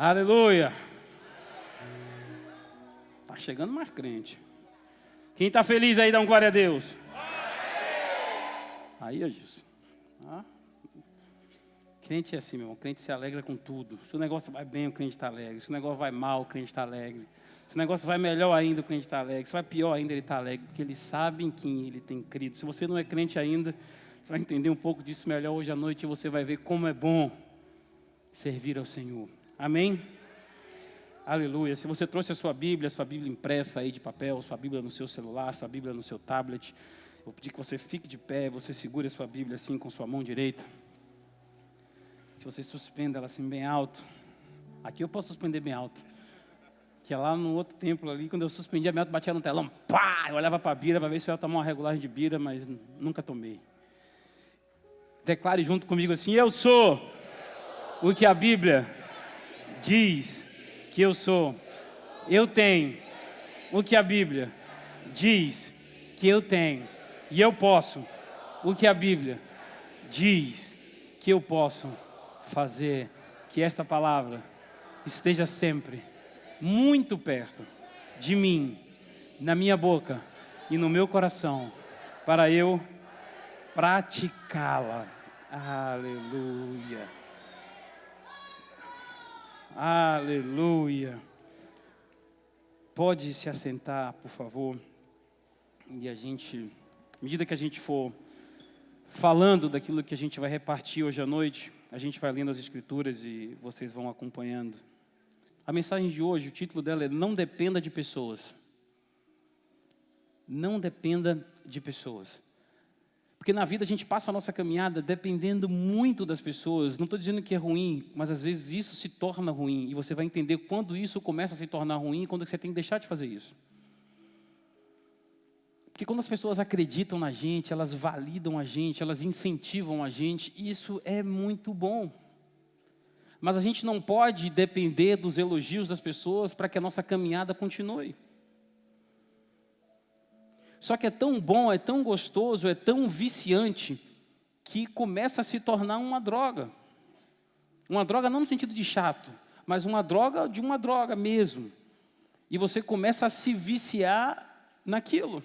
Aleluia. Tá chegando mais crente. Quem está feliz aí, dá um glória a Deus. Aí, ó Jesus. Crente é assim, meu irmão. Crente se alegra com tudo. Se o negócio vai bem, o crente está alegre. Se o negócio vai mal, o crente está alegre. Se o negócio vai melhor ainda, o crente está alegre. Se vai pior ainda, ele está alegre. Porque ele sabe em quem ele tem crido. Se você não é crente ainda, você vai entender um pouco disso melhor hoje à noite. E você vai ver como é bom servir ao Senhor. Amém? Aleluia. Se você trouxe a sua Bíblia impressa aí de papel, sua Bíblia no seu celular, sua Bíblia no seu tablet, eu vou pedir que você fique de pé, você segure a sua Bíblia assim com sua mão direita. Que você suspenda ela assim bem alto. Aqui eu posso suspender bem alto. Que é lá no outro templo ali, quando eu suspendia bem alto, batia no telão, pá! Eu olhava para a bira para ver se eu ia tomar uma regulagem de bira, mas nunca tomei. Declare junto comigo assim: eu sou o que a Bíblia diz que eu sou. Eu tenho o que a Bíblia diz que eu tenho. E eu posso o que a Bíblia diz que eu posso fazer. Que esta palavra esteja sempre muito perto de mim, na minha boca e no meu coração, para eu praticá-la. Aleluia. Aleluia. Pode se assentar, por favor. E à medida que a gente for falando daquilo que a gente vai repartir hoje à noite, a gente vai lendo as Escrituras e vocês vão acompanhando. A mensagem de hoje, o título dela é Não Dependa de Pessoas. Não dependa de pessoas. Porque na vida a gente passa a nossa caminhada dependendo muito das pessoas. Não estou dizendo que é ruim, mas às vezes isso se torna ruim. E você vai entender quando isso começa a se tornar ruim e quando você tem que deixar de fazer isso. Porque quando as pessoas acreditam na gente, elas validam a gente, elas incentivam a gente, isso é muito bom. Mas a gente não pode depender dos elogios das pessoas para que a nossa caminhada continue. Só que é tão bom, é tão gostoso, é tão viciante, que começa a se tornar uma droga. Uma droga não no sentido de chato, mas uma droga de uma droga mesmo. E você começa a se viciar naquilo.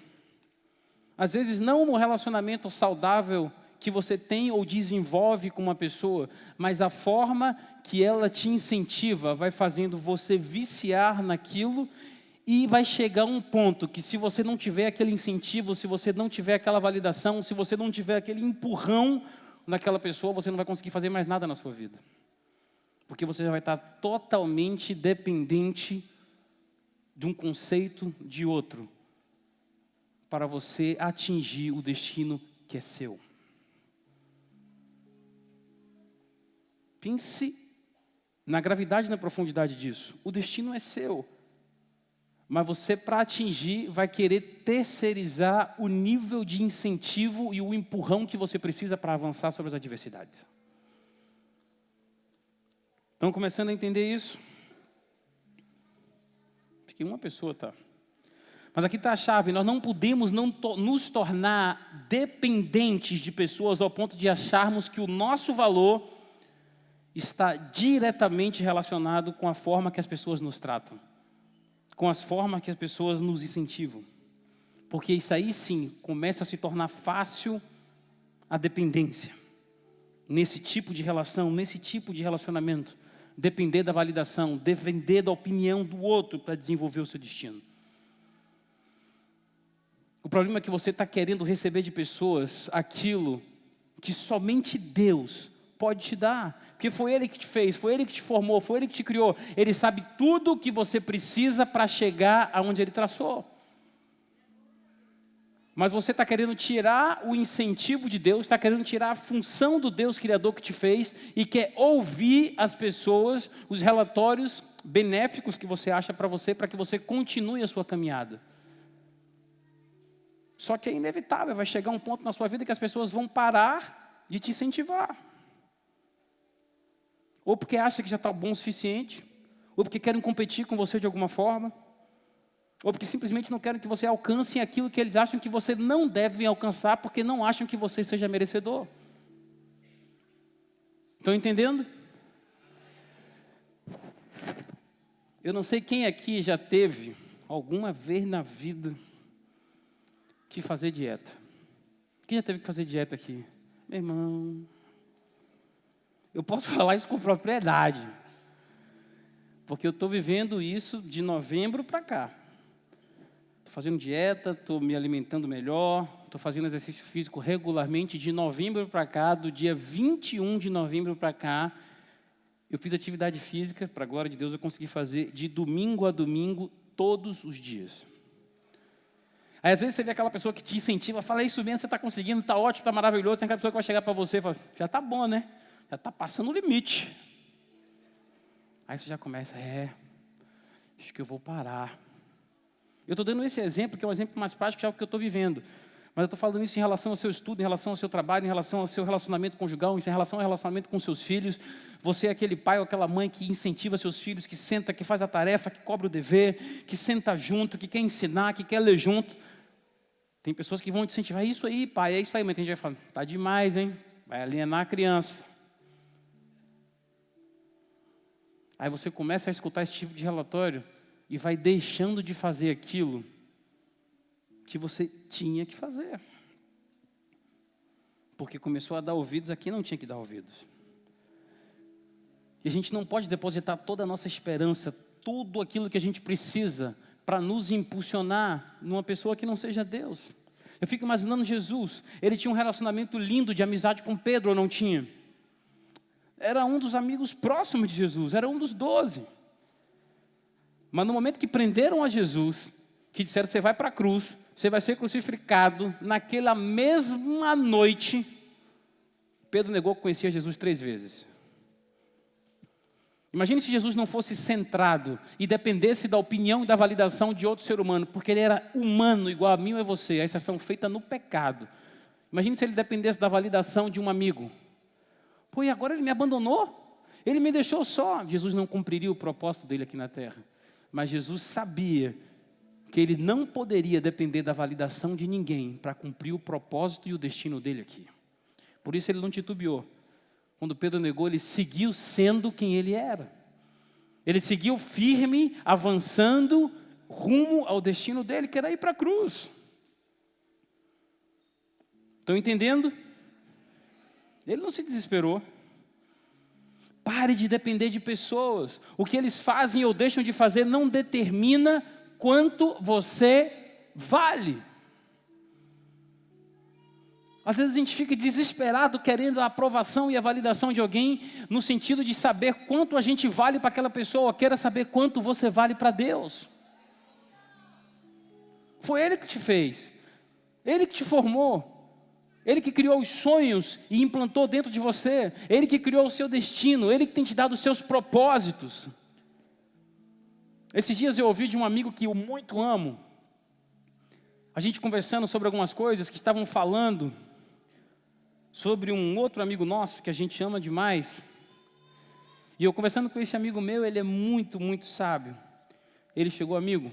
Às vezes não no relacionamento saudável que você tem ou desenvolve com uma pessoa, mas a forma que ela te incentiva vai fazendo você viciar naquilo. E vai chegar um ponto que se você não tiver aquele incentivo, se você não tiver aquela validação, se você não tiver aquele empurrão naquela pessoa, você não vai conseguir fazer mais nada na sua vida. Porque você já vai estar totalmente dependente de um conceito de outro, para você atingir o destino que é seu. Pense na gravidade e na profundidade disso. O destino é seu. Mas você, para atingir, vai querer terceirizar o nível de incentivo e o empurrão que você precisa para avançar sobre as adversidades. Estão começando a entender isso? Fiquei uma pessoa, tá? Mas aqui está a chave: nós não podemos nos tornar dependentes de pessoas ao ponto de acharmos que o nosso valor está diretamente relacionado com a forma que as pessoas nos tratam, com as formas que as pessoas nos incentivam. Porque isso aí sim começa a se tornar fácil a dependência. Nesse tipo de relação, nesse tipo de relacionamento. Depender da validação, depender da opinião do outro para desenvolver o seu destino. O problema é que você está querendo receber de pessoas aquilo que somente Deus pode te dar, porque foi Ele que te fez, foi Ele que te formou, foi Ele que te criou. Ele sabe tudo o que você precisa para chegar aonde Ele traçou. Mas você está querendo tirar o incentivo de Deus, está querendo tirar a função do Deus Criador que te fez e quer ouvir as pessoas, os relatórios benéficos que você acha para que você continue a sua caminhada. Só que é inevitável, vai chegar um ponto na sua vida que as pessoas vão parar de te incentivar. Ou porque acha que já está bom o suficiente, ou porque querem competir com você de alguma forma, ou porque simplesmente não querem que você alcance aquilo que eles acham que você não deve alcançar, porque não acham que você seja merecedor. Estão entendendo? Eu não sei quem aqui já teve, alguma vez na vida, que fazer dieta. Quem já teve que fazer dieta aqui? Meu irmão, eu posso falar isso com propriedade, porque eu estou vivendo isso de novembro para cá. Estou fazendo dieta, estou me alimentando melhor, estou fazendo exercício físico regularmente de novembro para cá, do dia 21 de novembro para cá. Eu fiz atividade física, para a glória de Deus, eu consegui fazer de domingo a domingo, todos os dias. Aí, às vezes, você vê aquela pessoa que te incentiva, fala, isso mesmo, você está conseguindo, está ótimo, está maravilhoso. Tem aquela pessoa que vai chegar para você e fala, já está bom, né? Já está passando o limite. Aí você já começa, acho que eu vou parar. Eu estou dando esse exemplo, que é um exemplo mais prático, que é o que eu estou vivendo. Mas eu estou falando isso em relação ao seu estudo, em relação ao seu trabalho, em relação ao seu relacionamento conjugal, em relação ao relacionamento com seus filhos. Você é aquele pai ou aquela mãe que incentiva seus filhos, que senta, que faz a tarefa, que cobra o dever, que senta junto, que quer ensinar, que quer ler junto. Tem pessoas que vão te incentivar, isso aí, pai, é isso aí. Mas tem gente que vai falar, tá demais, hein? Vai alienar a criança. Aí você começa a escutar esse tipo de relatório e vai deixando de fazer aquilo que você tinha que fazer. Porque começou a dar ouvidos a quem não tinha que dar ouvidos. E a gente não pode depositar toda a nossa esperança, tudo aquilo que a gente precisa para nos impulsionar numa pessoa que não seja Deus. Eu fico imaginando Jesus, ele tinha um relacionamento lindo de amizade com Pedro, ou não tinha? Era um dos amigos próximos de Jesus, era um dos 12. Mas no momento que prenderam a Jesus, que disseram, você vai para a cruz, você vai ser crucificado, naquela mesma noite, Pedro negou que conhecia Jesus 3 vezes. Imagine se Jesus não fosse centrado e dependesse da opinião e da validação de outro ser humano, porque ele era humano igual a mim ou a você, a exceção feita no pecado. Imagine se ele dependesse da validação de um amigo. Pô, e agora ele me abandonou? Ele me deixou só. Jesus não cumpriria o propósito dele aqui na terra. Mas Jesus sabia que ele não poderia depender da validação de ninguém para cumprir o propósito e o destino dele aqui. Por isso ele não titubeou. Quando Pedro negou, ele seguiu sendo quem ele era. Ele seguiu firme, avançando, rumo ao destino dele, que era ir para a cruz. Estão entendendo? Ele não se desesperou. Pare de depender de pessoas. O que eles fazem ou deixam de fazer não determina quanto você vale. Às vezes a gente fica desesperado querendo a aprovação e a validação de alguém, no sentido de saber quanto a gente vale para aquela pessoa, queira saber quanto você vale para Deus. Foi Ele que te fez, Ele que te formou, Ele que criou os sonhos e implantou dentro de você, Ele que criou o seu destino, Ele que tem te dado os seus propósitos. Esses dias eu ouvi de um amigo que eu muito amo, a gente conversando sobre algumas coisas que estavam falando sobre um outro amigo nosso que a gente ama demais. E eu conversando com esse amigo meu, ele é muito, muito sábio. Ele chegou, amigo,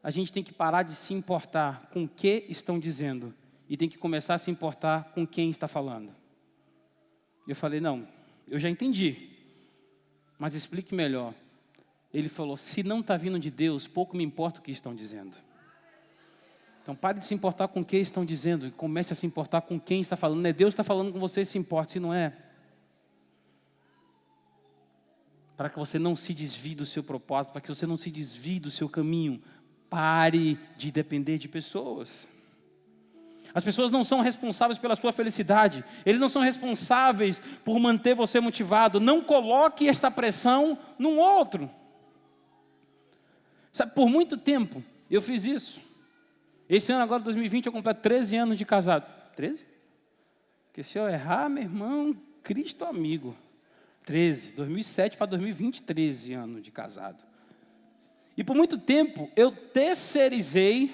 a gente tem que parar de se importar com o que estão dizendo e tem que começar a se importar com quem está falando. Eu falei, não, eu já entendi, mas explique melhor. Ele falou, se não está vindo de Deus, pouco me importa o que estão dizendo. Então pare de se importar com o que estão dizendo e comece a se importar com quem está falando. Não é Deus que está falando com você, se importa, se não é. Para que você não se desvie do seu propósito, para que você não se desvie do seu caminho. Pare de depender de pessoas. As pessoas não são responsáveis pela sua felicidade. Eles não são responsáveis por manter você motivado. Não coloque essa pressão num outro. Sabe, por muito tempo eu fiz isso. Esse ano agora, 2020, eu completo 13 anos de casado. 13? Porque se eu errar, meu irmão, Cristo amigo. 13, 2007 para 2020, 13 anos de casado. E por muito tempo, eu terceirizei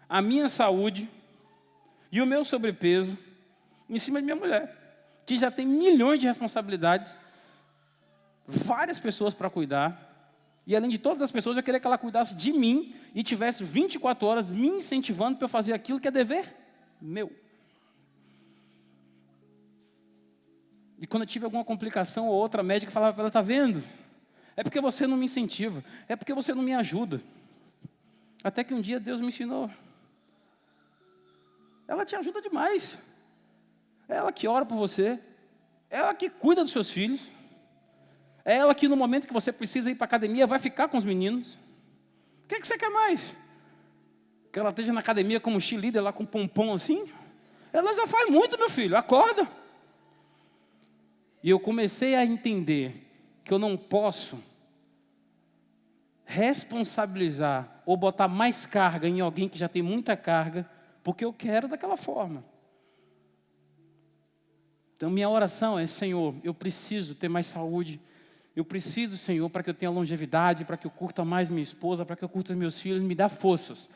a minha saúde e o meu sobrepeso em cima de minha mulher, que já tem milhões de responsabilidades, várias pessoas para cuidar. E além de todas as pessoas, eu queria que ela cuidasse de mim e tivesse 24 horas me incentivando para eu fazer aquilo que é dever meu. E quando eu tive alguma complicação ou outra, a médica falava para ela, está vendo? É porque você não me incentiva. É porque você não me ajuda. Até que um dia Deus me ensinou. Ela te ajuda demais. É ela que ora por você. É ela que cuida dos seus filhos. É ela que no momento que você precisa ir para a academia vai ficar com os meninos. O que você quer mais? Que ela esteja na academia como cheerleader lá com pompom assim? Ela já faz muito, meu filho. Acorda. E eu comecei a entender que eu não posso responsabilizar ou botar mais carga em alguém que já tem muita carga, porque eu quero daquela forma. Então minha oração é: Senhor, eu preciso ter mais saúde. Eu preciso, Senhor, para que eu tenha longevidade, para que eu curta mais minha esposa, para que eu curta meus filhos. Me dá forças.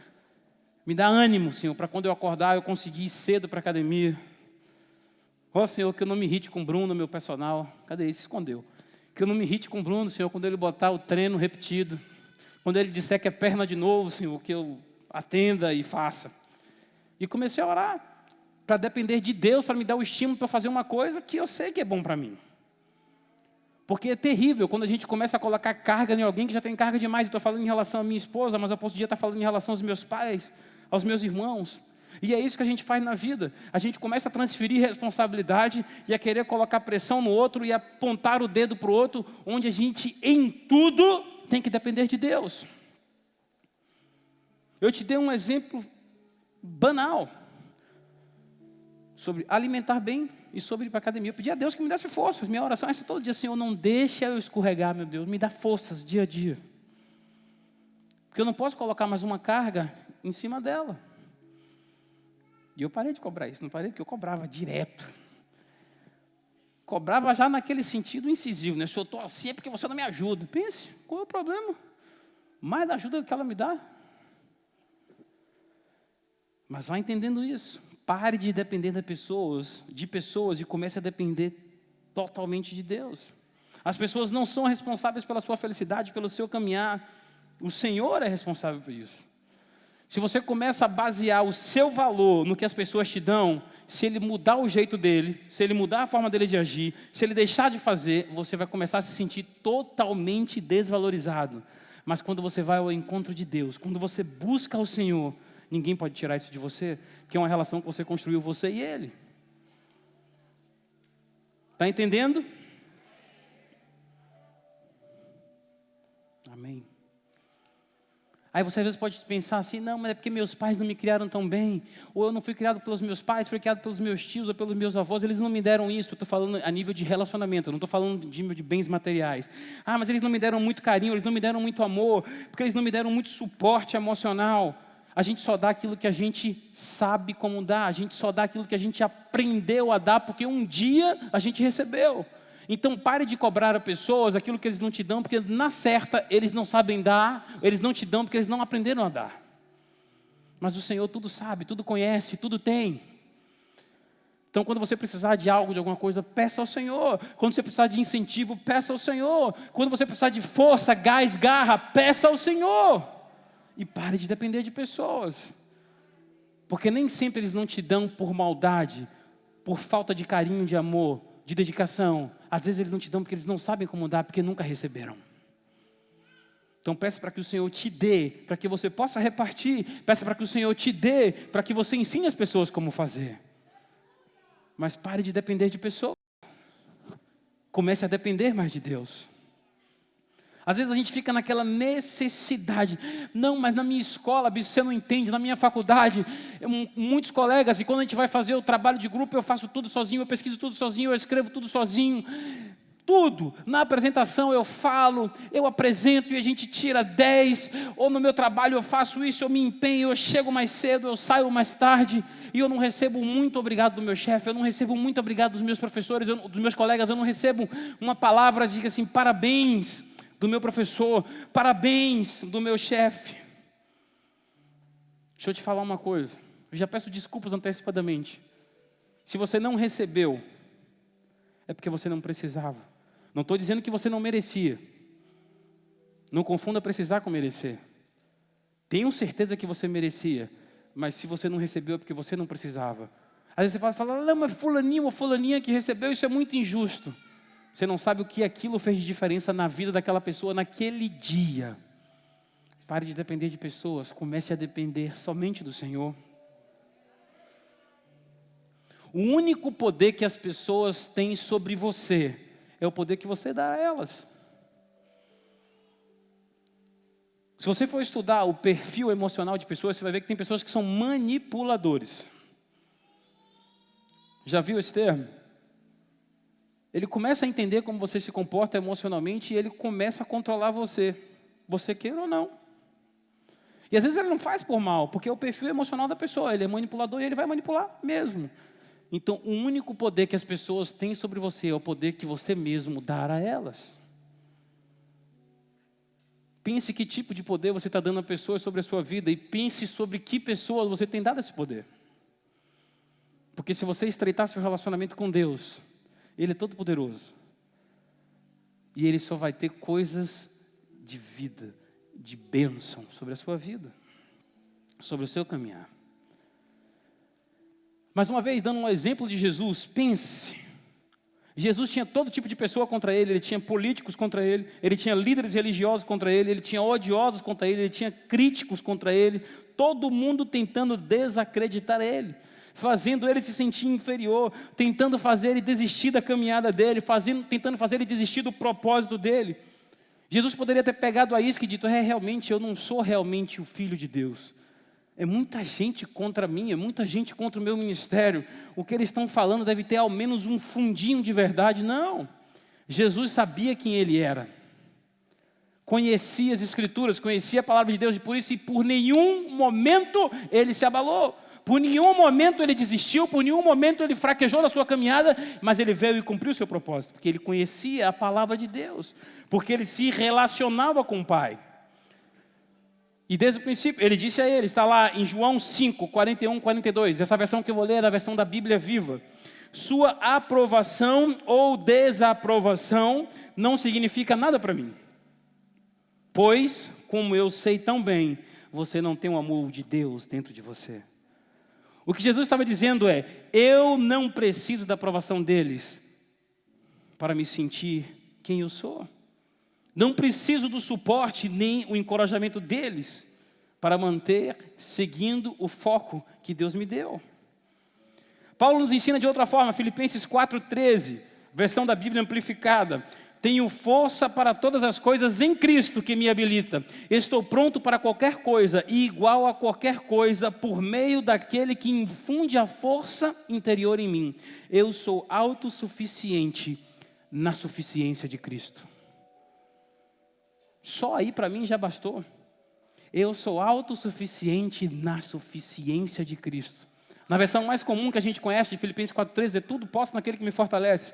Me dá ânimo, Senhor, para quando eu acordar eu conseguir ir cedo para a academia. Ó, Senhor, que eu não me irrite com o Bruno, meu personal. Cadê ele? Se escondeu. Que eu não me irrite com o Bruno, Senhor, quando ele botar o treino repetido. Quando ele disser que é perna de novo, Senhor, que eu atenda e faça. E comecei a orar para depender de Deus, para me dar o estímulo para fazer uma coisa que eu sei que é bom para mim. Porque é terrível quando a gente começa a colocar carga em alguém que já tem carga demais. Eu estou falando em relação à minha esposa, mas eu posso estar falando em relação aos meus pais, aos meus irmãos. E é isso que a gente faz na vida. A gente começa a transferir responsabilidade e a querer colocar pressão no outro e apontar o dedo para o outro, onde a gente, em tudo, tem que depender de Deus. Eu te dei um exemplo banal sobre alimentar bem e sobre ir para a academia. Eu pedi a Deus que me desse forças. Minha oração é essa todo dia: Senhor, não deixa eu escorregar, meu Deus. Me dá forças dia a dia. Porque eu não posso colocar mais uma carga em cima dela. E eu parei de cobrar isso, não parei porque eu cobrava direto. Cobrava já naquele sentido incisivo, né? Se eu estou assim é porque você não me ajuda. Pense, qual é o problema? Mais da ajuda que ela me dá. Mas vá entendendo isso. Pare de depender de pessoas e comece a depender totalmente de Deus. As pessoas não são responsáveis pela sua felicidade, pelo seu caminhar. O Senhor é responsável por isso. Se você começa a basear o seu valor no que as pessoas te dão, se ele mudar o jeito dele, se ele mudar a forma dele de agir, se ele deixar de fazer, você vai começar a se sentir totalmente desvalorizado. Mas quando você vai ao encontro de Deus, quando você busca o Senhor, ninguém pode tirar isso de você, porque é uma relação que você construiu, você e Ele. Está entendendo? Amém. Aí você às vezes pode pensar assim: não, mas é porque meus pais não me criaram tão bem, ou eu não fui criado pelos meus pais, fui criado pelos meus tios ou pelos meus avós, eles não me deram isso. Eu estou falando a nível de relacionamento, eu não estou falando de nível de bens materiais. Ah, mas eles não me deram muito carinho, eles não me deram muito amor, porque eles não me deram muito suporte emocional. A gente só dá aquilo que a gente sabe como dar, a gente só dá aquilo que a gente aprendeu a dar, porque um dia a gente recebeu. Então pare de cobrar a pessoas aquilo que eles não te dão, porque na certa eles não sabem dar, eles não te dão porque eles não aprenderam a dar. Mas o Senhor tudo sabe, tudo conhece, tudo tem. Então quando você precisar de algo, de alguma coisa, peça ao Senhor. Quando você precisar de incentivo, peça ao Senhor. Quando você precisar de força, gás, garra, peça ao Senhor. E pare de depender de pessoas. Porque nem sempre eles não te dão por maldade, por falta de carinho, de amor, de dedicação. Às vezes eles não te dão porque eles não sabem como dar, porque nunca receberam. Então peça para que o Senhor te dê, para que você possa repartir. Peça para que o Senhor te dê, para que você ensine as pessoas como fazer. Mas pare de depender de pessoas. Comece a depender mais de Deus. Às vezes a gente fica naquela necessidade. Não, mas na minha escola, bicho, você não entende. Na minha faculdade, muitos colegas, e quando a gente vai fazer o trabalho de grupo, eu faço tudo sozinho, eu pesquiso tudo sozinho, eu escrevo tudo sozinho. Tudo. Na apresentação eu falo, eu apresento e a gente tira 10. Ou no meu trabalho eu faço isso, eu me empenho, eu chego mais cedo, eu saio mais tarde. E eu não recebo muito obrigado do meu chefe, eu não recebo muito obrigado dos meus professores, dos meus colegas. Eu não recebo uma palavra, diga assim, parabéns do meu professor, parabéns do meu chefe. Deixa eu te falar uma coisa, eu já peço desculpas antecipadamente. Se você não recebeu, é porque você não precisava. Não estou dizendo que você não merecia. Não confunda precisar com merecer. Tenho certeza que você merecia, mas se você não recebeu é porque você não precisava. Às vezes você fala, não, mas fulaninho ou fulaninha que recebeu, isso é muito injusto. Você não sabe o que aquilo fez de diferença na vida daquela pessoa naquele dia. Pare de depender de pessoas, comece a depender somente do Senhor. O único poder que as pessoas têm sobre você é o poder que você dá a elas. Se você for estudar o perfil emocional de pessoas, você vai ver que tem pessoas que são manipuladores. Já viu esse termo? Ele começa a entender como você se comporta emocionalmente e ele começa a controlar você. Você queira ou não. E às vezes ele não faz por mal, porque é o perfil emocional da pessoa. Ele é manipulador e ele vai manipular mesmo. Então, o único poder que as pessoas têm sobre você é o poder que você mesmo dá a elas. Pense que tipo de poder você está dando a pessoas sobre a sua vida e pense sobre que pessoas você tem dado esse poder. Porque se você estreitar seu relacionamento com Deus, Ele é todo poderoso. E Ele só vai ter coisas de vida, de bênção sobre a sua vida, sobre o seu caminhar. Mais uma vez, dando um exemplo de Jesus, pense. Jesus tinha todo tipo de pessoa contra ele. Ele tinha políticos contra ele. Ele tinha líderes religiosos contra ele. Ele tinha odiosos contra ele. Ele tinha críticos contra ele. Todo mundo tentando desacreditar ele, fazendo ele se sentir inferior, tentando fazer ele desistir da caminhada dele, tentando fazer ele desistir do propósito dele. Jesus poderia ter pegado a isca e dito: realmente, eu não sou realmente o Filho de Deus. É muita gente contra mim, é muita gente contra o meu ministério. O que eles estão falando deve ter ao menos um fundinho de verdade. Não, Jesus sabia quem ele era. Conhecia as Escrituras, conhecia a palavra de Deus, e por isso, por nenhum momento ele se abalou. Por nenhum momento ele desistiu, por nenhum momento ele fraquejou na sua caminhada, mas ele veio e cumpriu o seu propósito, porque ele conhecia a palavra de Deus, porque ele se relacionava com o Pai. E desde o princípio, ele disse a ele, está lá em João 5, 41, 42, essa versão que eu vou ler é a versão da Bíblia Viva. Sua aprovação ou desaprovação não significa nada para mim. Pois, como eu sei tão bem, você não tem o amor de Deus dentro de você. O que Jesus estava dizendo é: eu não preciso da aprovação deles para me sentir quem eu sou. Não preciso do suporte nem o encorajamento deles para manter seguindo o foco que Deus me deu. Paulo nos ensina de outra forma, Filipenses 4,13, versão da Bíblia amplificada. Tenho força para todas as coisas em Cristo que me habilita. Estou pronto para qualquer coisa e igual a qualquer coisa por meio daquele que infunde a força interior em mim. Eu sou autossuficiente na suficiência de Cristo. Só aí para mim já bastou. Eu sou autossuficiente na suficiência de Cristo. Na versão mais comum que a gente conhece de Filipenses 4,13, é tudo posso naquele que me fortalece.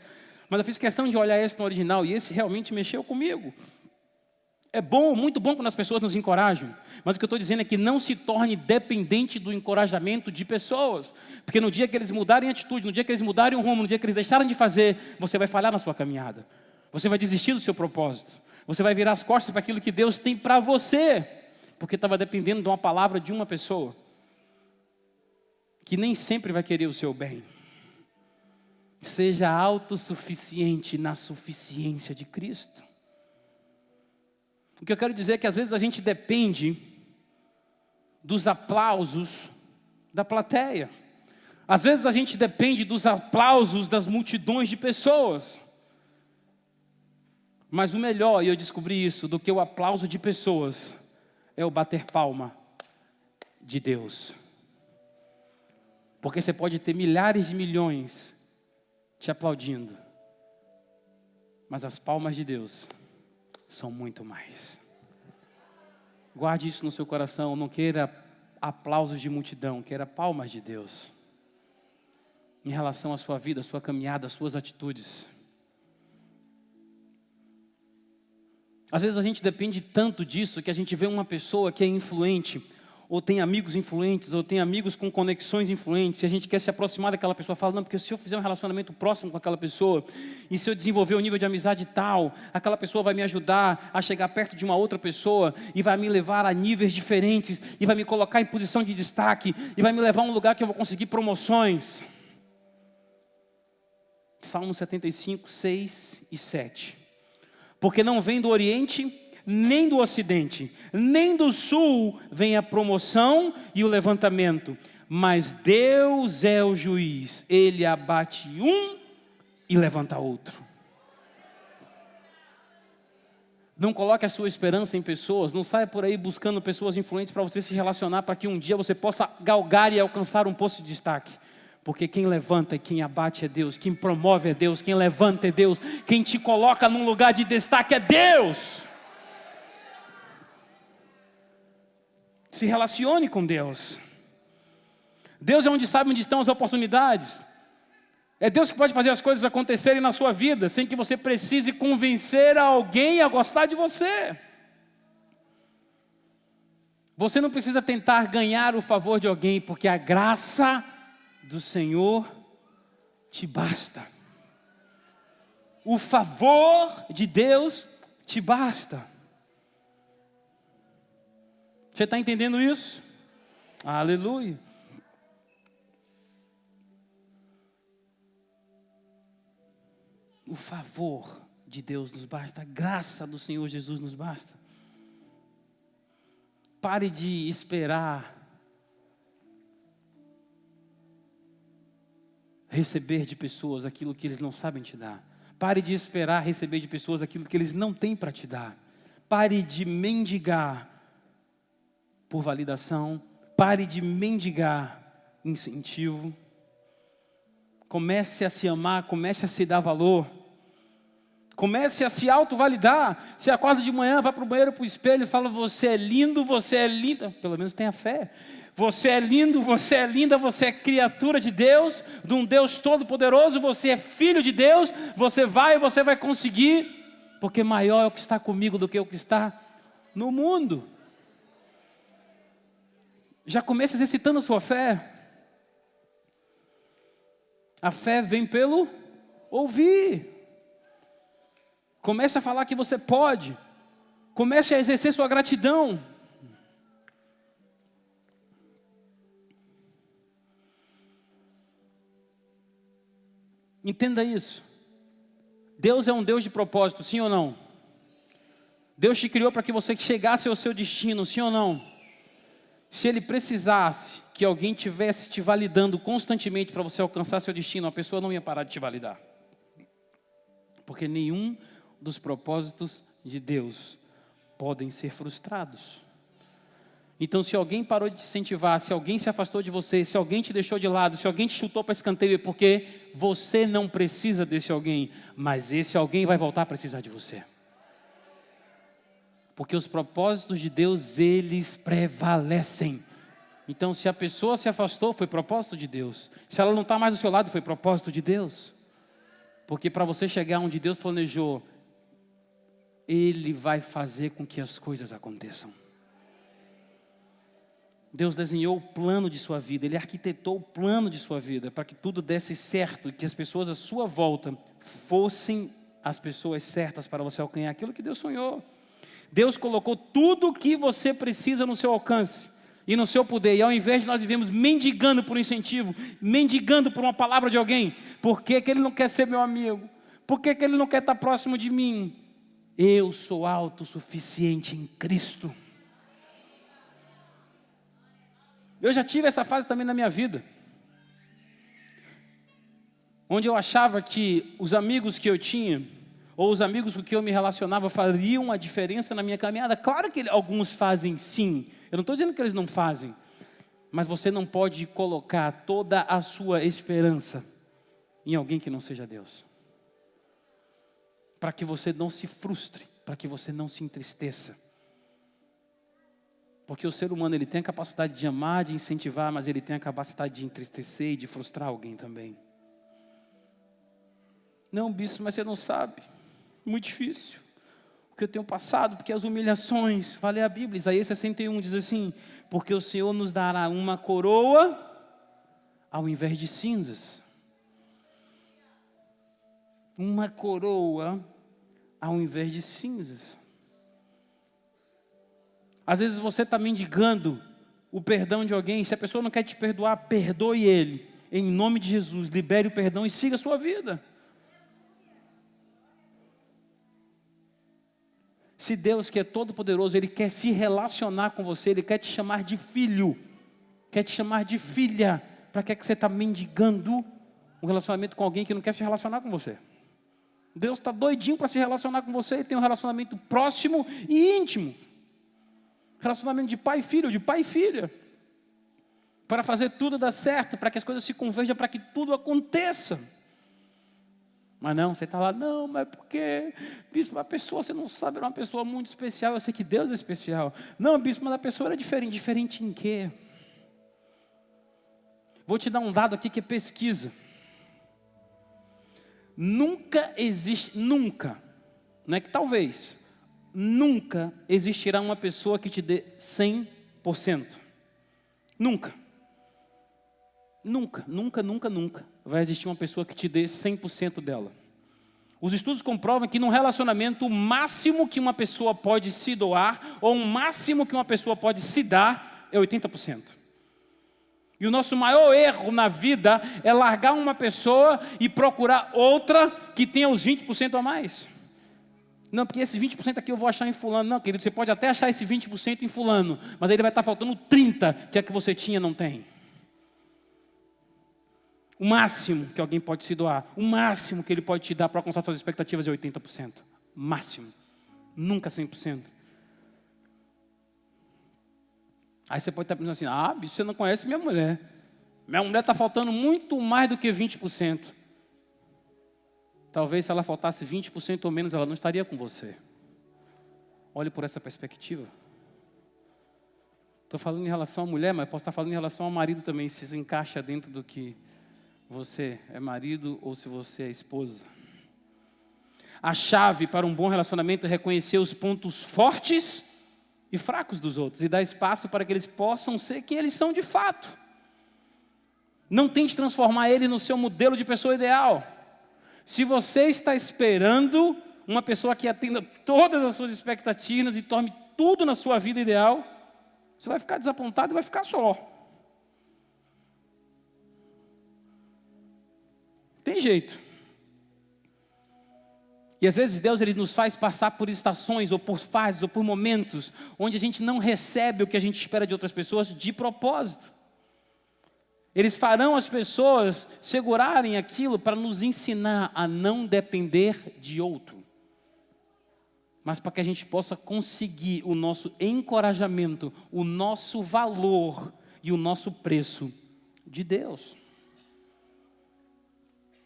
Mas eu fiz questão de olhar esse no original e esse realmente mexeu comigo. É bom, muito bom quando as pessoas nos encorajam. Mas o que eu estou dizendo é que não se torne dependente do encorajamento de pessoas. Porque no dia que eles mudarem atitude, no dia que eles mudarem o rumo, no dia que eles deixarem de fazer, você vai falhar na sua caminhada. Você vai desistir do seu propósito. Você vai virar as costas para aquilo que Deus tem para você. Porque estava dependendo de uma palavra de uma pessoa que nem sempre vai querer o seu bem. Seja autossuficiente na suficiência de Cristo. O que eu quero dizer é que às vezes a gente depende dos aplausos da plateia. Às vezes a gente depende dos aplausos das multidões de pessoas. Mas o melhor, e eu descobri isso, do que o aplauso de pessoas, é o bater palma de Deus. Porque você pode ter milhares de milhões te aplaudindo, mas as palmas de Deus são muito mais. Guarde isso no seu coração, não queira aplausos de multidão, queira palmas de Deus, em relação à sua vida, à sua caminhada, às suas atitudes. Às vezes a gente depende tanto disso, que a gente vê uma pessoa que é influente, ou tem amigos influentes, ou tem amigos com conexões influentes, e a gente quer se aproximar daquela pessoa, fala, não, porque se eu fizer um relacionamento próximo com aquela pessoa, e se eu desenvolver um nível de amizade tal, aquela pessoa vai me ajudar a chegar perto de uma outra pessoa, e vai me levar a níveis diferentes, e vai me colocar em posição de destaque, e vai me levar a um lugar que eu vou conseguir promoções. Salmo 75, 6 e 7. Porque não vem do Oriente, nem do Ocidente, nem do Sul vem a promoção e o levantamento. Mas Deus é o juiz, Ele abate um e levanta outro. Não coloque a sua esperança em pessoas, não saia por aí buscando pessoas influentes para você se relacionar, para que um dia você possa galgar e alcançar um posto de destaque. Porque quem levanta e quem abate é Deus, quem promove é Deus, quem levanta é Deus, quem te coloca num lugar de destaque é Deus. Se relacione com Deus. Deus é onde sabe onde estão as oportunidades. É Deus que pode fazer as coisas acontecerem na sua vida, sem que você precise convencer alguém a gostar de você. Você não precisa tentar ganhar o favor de alguém, porque a graça do Senhor te basta. O favor de Deus te basta. Você está entendendo isso? Aleluia. O favor de Deus nos basta, a graça do Senhor Jesus nos basta. Pare de esperar receber de pessoas aquilo que eles não sabem te dar. Pare de esperar receber de pessoas aquilo que eles não têm para te dar. Pare de mendigar por validação. Pare de mendigar incentivo. Comece a se amar, comece a se dar valor. Comece a se autovalidar. Você acorda de manhã, vai para o banheiro, para o espelho e fala: você é lindo, você é linda. Pelo menos tenha fé. Você é lindo, você é linda, você é criatura de Deus, de um Deus todo-poderoso, você é filho de Deus, você vai conseguir, porque maior é o que está comigo do que o que está no mundo. Já comece exercitando a sua fé. A fé vem pelo ouvir. Comece a falar que você pode. Comece a exercer sua gratidão. Entenda isso. Deus é um Deus de propósito, sim ou não? Deus te criou para que você chegasse ao seu destino, sim ou não? Se Ele precisasse que alguém tivesse te validando constantemente para você alcançar seu destino, a pessoa não ia parar de te validar. Porque nenhum dos propósitos de Deus podem ser frustrados. Então, se alguém parou de te incentivar, se alguém se afastou de você, se alguém te deixou de lado, se alguém te chutou para escanteio, é porque você não precisa desse alguém, mas esse alguém vai voltar a precisar de você. Porque os propósitos de Deus, eles prevalecem. Então, se a pessoa se afastou, foi propósito de Deus. Se ela não está mais do seu lado, foi propósito de Deus. Porque para você chegar onde Deus planejou, Ele vai fazer com que as coisas aconteçam. Deus desenhou o plano de sua vida, Ele arquitetou o plano de sua vida, para que tudo desse certo, e que as pessoas à sua volta fossem as pessoas certas para você alcançar aquilo que Deus sonhou. Deus colocou tudo o que você precisa no seu alcance e no seu poder. E ao invés de nós vivemos mendigando por um incentivo, mendigando por uma palavra de alguém, por que Ele não quer ser meu amigo? Por que Ele não quer estar próximo de mim? Eu sou autossuficiente em Cristo. Eu já tive essa fase também na minha vida, onde eu achava que os amigos que eu tinha, ou os amigos com que eu me relacionava, fariam a diferença na minha caminhada. Claro que alguns fazem sim, eu não estou dizendo que eles não fazem, mas você não pode colocar toda a sua esperança em alguém que não seja Deus, para que você não se frustre, para que você não se entristeça. Porque o ser humano, ele tem a capacidade de amar, de incentivar, mas ele tem a capacidade de entristecer e de frustrar alguém também. Não, bispo, mas você não sabe. Muito difícil. O que eu tenho passado, porque as humilhações. Vai ler a Bíblia, Isaías 61 diz assim: porque o Senhor nos dará uma coroa ao invés de cinzas. Uma coroa ao invés de cinzas. Às vezes você está mendigando o perdão de alguém. Se a pessoa não quer te perdoar, perdoe ele. Em nome de Jesus, libere o perdão e siga a sua vida. Se Deus, que é todo-poderoso, Ele quer se relacionar com você, Ele quer te chamar de filho, quer te chamar de filha, para que você está mendigando um relacionamento com alguém que não quer se relacionar com você? Deus está doidinho para se relacionar com você e tem um relacionamento próximo e íntimo. Relacionamento de pai e filho, de pai e filha. Para fazer tudo dar certo, para que as coisas se converjam, para que tudo aconteça. Mas não, você está lá, não, mas porque, bispo, a pessoa, você não sabe, era uma pessoa muito especial, eu sei que Deus é especial. Não, bispo, mas a pessoa era diferente. Diferente em quê? Vou te dar um dado aqui que é pesquisa. Nunca existe, nunca, não é que talvez, nunca existirá uma pessoa que te dê 100%. Nunca. Nunca, nunca, nunca, nunca vai existir uma pessoa que te dê 100% dela. Os estudos comprovam que num relacionamento, o máximo que uma pessoa pode se doar, ou o máximo que uma pessoa pode se dar, é 80%. E o nosso maior erro na vida é largar uma pessoa e procurar outra que tenha os 20% a mais. Não, porque esse 20% aqui eu vou achar em fulano. Não, querido, você pode até achar esse 20% em fulano, mas aí ele vai estar faltando 30% que é que você tinha, não tem. O máximo que alguém pode se doar, o máximo que ele pode te dar para alcançar suas expectativas é 80%. Máximo. Nunca 100%. Aí você pode estar pensando assim, bicho, você não conhece minha mulher. Minha mulher está faltando muito mais do que 20%. Talvez se ela faltasse 20% ou menos, ela não estaria com você. Olhe por essa perspectiva. Estou falando em relação à mulher, mas posso estar falando em relação ao marido também, se se encaixa dentro do que você é marido ou se você é esposa. A chave para um bom relacionamento é reconhecer os pontos fortes e fracos dos outros e dar espaço para que eles possam ser quem eles são de fato. Não tente transformar ele no seu modelo de pessoa ideal. Se você está esperando uma pessoa que atenda todas as suas expectativas e torne tudo na sua vida ideal, você vai ficar desapontado e vai ficar só. Tem jeito. E às vezes Deus ele nos faz passar por estações, ou por fases, ou por momentos, onde a gente não recebe o que a gente espera de outras pessoas de propósito. Eles farão as pessoas segurarem aquilo para nos ensinar a não depender de outro. Mas para que a gente possa conseguir o nosso encorajamento, o nosso valor e o nosso preço de Deus.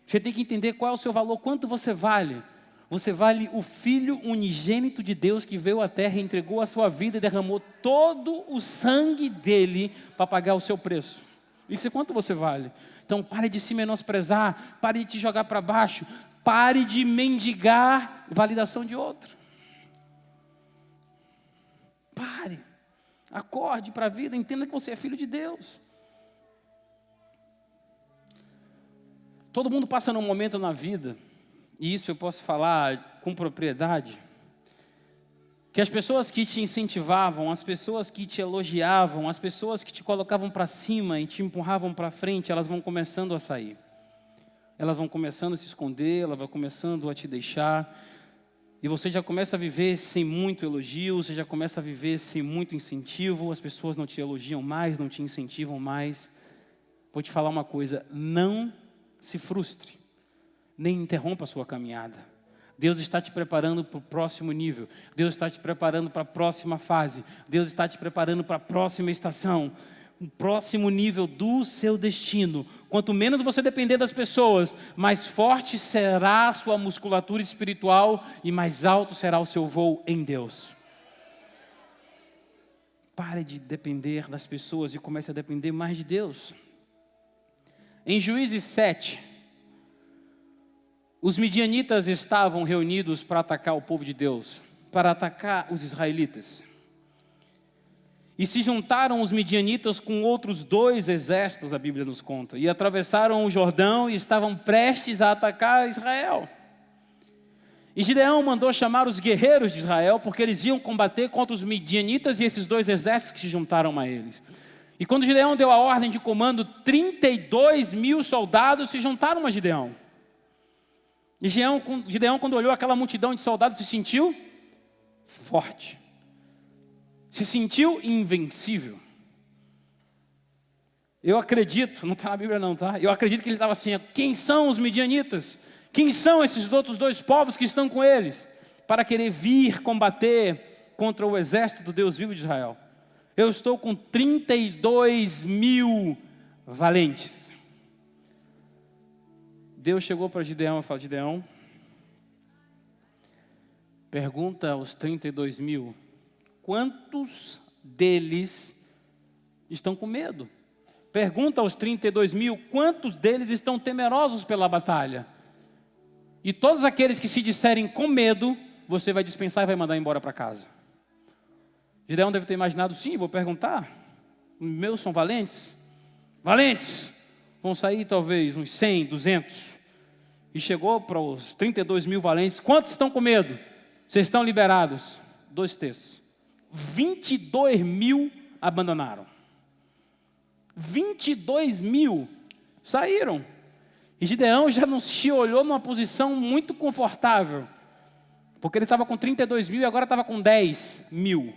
Você tem que entender qual é o seu valor, quanto você vale. Você vale o Filho unigênito de Deus que veio à terra, entregou a sua vida e derramou todo o sangue dele para pagar o seu preço. Isso é quanto você vale. Então pare de se menosprezar, pare de te jogar para baixo, pare de mendigar validação de outro. Pare, acorde para a vida, entenda que você é filho de Deus. Todo mundo passa num momento na vida, e isso eu posso falar com propriedade, que as pessoas que te incentivavam, as pessoas que te elogiavam, as pessoas que te colocavam para cima e te empurravam para frente, elas vão começando a sair. Elas vão começando a se esconder, elas vão começando a te deixar, e você já começa a viver sem muito elogio, você já começa a viver sem muito incentivo, as pessoas não te elogiam mais, não te incentivam mais. Vou te falar uma coisa, não se frustre, nem interrompa a sua caminhada. Deus está te preparando para o próximo nível. Deus está te preparando para a próxima fase. Deus está te preparando para a próxima estação. O próximo nível do seu destino. Quanto menos você depender das pessoas, mais forte será a sua musculatura espiritual e mais alto será o seu voo em Deus. Pare de depender das pessoas e comece a depender mais de Deus. Em Juízes 7, os midianitas estavam reunidos para atacar o povo de Deus, para atacar os israelitas. E se juntaram os midianitas com outros 2 exércitos, a Bíblia nos conta, e atravessaram o Jordão e estavam prestes a atacar Israel. E Gideão mandou chamar os guerreiros de Israel, porque eles iam combater contra os midianitas e esses 2 exércitos que se juntaram a eles. E quando Gideão deu a ordem de comando, 32.000 soldados se juntaram a Gideão. E Gideão, quando olhou aquela multidão de soldados, se sentiu forte. Se sentiu invencível. Eu acredito, não está na Bíblia não, tá? Eu acredito que ele estava assim, quem são os midianitas? Quem são esses outros dois povos que estão com eles? Para querer vir combater contra o exército do Deus vivo de Israel. Eu estou com 32 mil valentes. Deus chegou para Gideão e falou, Gideão, pergunta aos 32 mil, quantos deles estão com medo? Pergunta aos 32 mil, quantos deles estão temerosos pela batalha? E todos aqueles que se disserem com medo, você vai dispensar e vai mandar embora para casa. Gideão deve ter imaginado, sim, vou perguntar. Meus são valentes? Valentes! Vão sair talvez uns 100, 200. E chegou para os 32 mil valentes. Quantos estão com medo? Vocês estão liberados. 2 terços. 22 mil abandonaram. 22 mil saíram. E Gideão já não se olhou numa posição muito confortável. Porque ele estava com 32 mil e agora estava com 10 mil.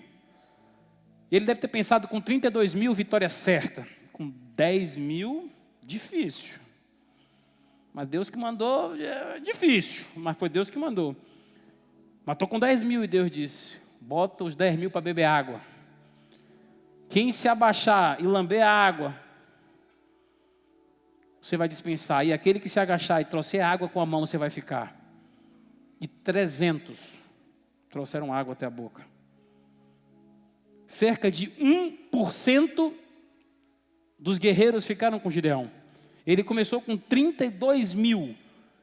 Ele deve ter pensado, com 32 mil, vitória certa. Com 10 mil, difícil. Mas Deus que mandou, é difícil. Mas foi Deus que mandou. Mas estou com 10 mil e Deus disse, bota os 10 mil para beber água. Quem se abaixar e lamber a água, você vai dispensar. E aquele que se agachar e trouxer água com a mão, você vai ficar. E 300 trouxeram água até a boca. Cerca de 1% dos guerreiros ficaram com Gideão. Ele começou com 32 mil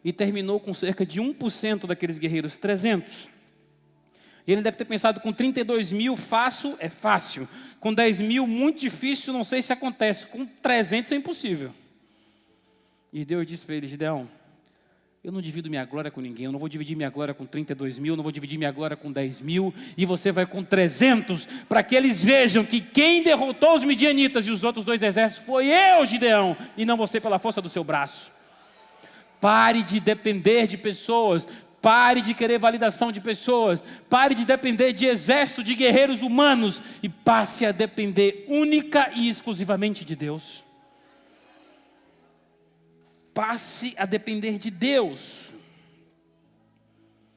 e terminou com cerca de 1% daqueles guerreiros, 300. Ele deve ter pensado, com 32 mil, fácil, é fácil. Com 10 mil, muito difícil, não sei se acontece. Com 300 é impossível. E Deus disse para ele, Gideão, eu não divido minha glória com ninguém, eu não vou dividir minha glória com 32 mil, não vou dividir minha glória com 10 mil, e você vai com 300, para que eles vejam que quem derrotou os midianitas e os outros 2 exércitos foi eu, Gideão, e não você pela força do seu braço. Pare de depender de pessoas, pare de querer validação de pessoas, pare de depender de exército de guerreiros humanos, e passe a depender única e exclusivamente de Deus. Passe a depender de Deus.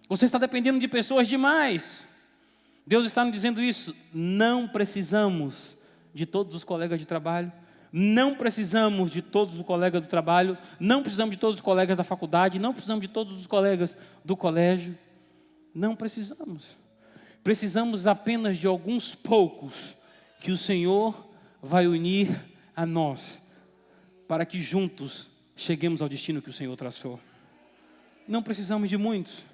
Você está dependendo de pessoas demais. Deus está nos dizendo isso. Não precisamos de todos os colegas de trabalho. Não precisamos de todos os colegas do trabalho. Não precisamos de todos os colegas da faculdade. Não precisamos de todos os colegas do colégio. Não precisamos. Precisamos apenas de alguns poucos que o Senhor vai unir a nós, para que juntos cheguemos ao destino que o Senhor traçou. Não precisamos de muitos.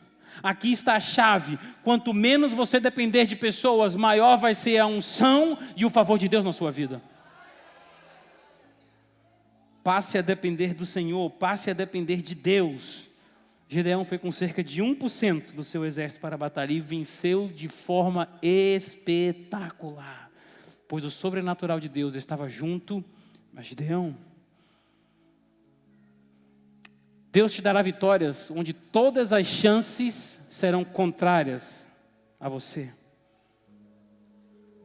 Aqui está a chave. Quanto menos você depender de pessoas, maior vai ser a unção e o favor de Deus na sua vida. Passe a depender do Senhor, passe a depender de Deus. Gideão foi com cerca de 1% do seu exército para a batalha e venceu de forma espetacular, pois o sobrenatural de Deus estava junto. Mas Gideão, Deus te dará vitórias onde todas as chances serão contrárias a você.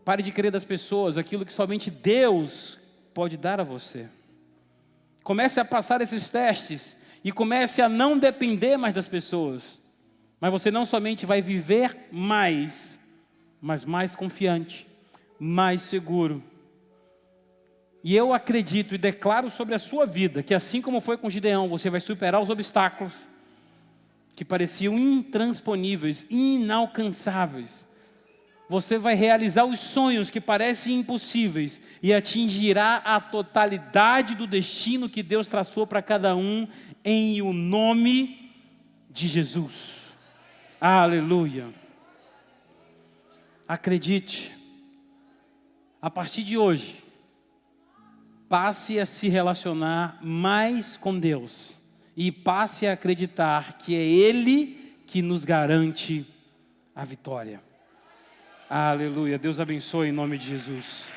Pare de querer das pessoas aquilo que somente Deus pode dar a você. Comece a passar esses testes e comece a não depender mais das pessoas. Mas você não somente vai viver mais, mas mais confiante, mais seguro. E eu acredito e declaro sobre a sua vida que, assim como foi com Gideão, você vai superar os obstáculos que pareciam intransponíveis, inalcançáveis. Você vai realizar os sonhos que parecem impossíveis e atingirá a totalidade do destino que Deus traçou para cada um, em o nome de Jesus. Aleluia. Acredite, a partir de hoje, passe a se relacionar mais com Deus e passe a acreditar que é Ele que nos garante a vitória. Aleluia. Deus abençoe em nome de Jesus.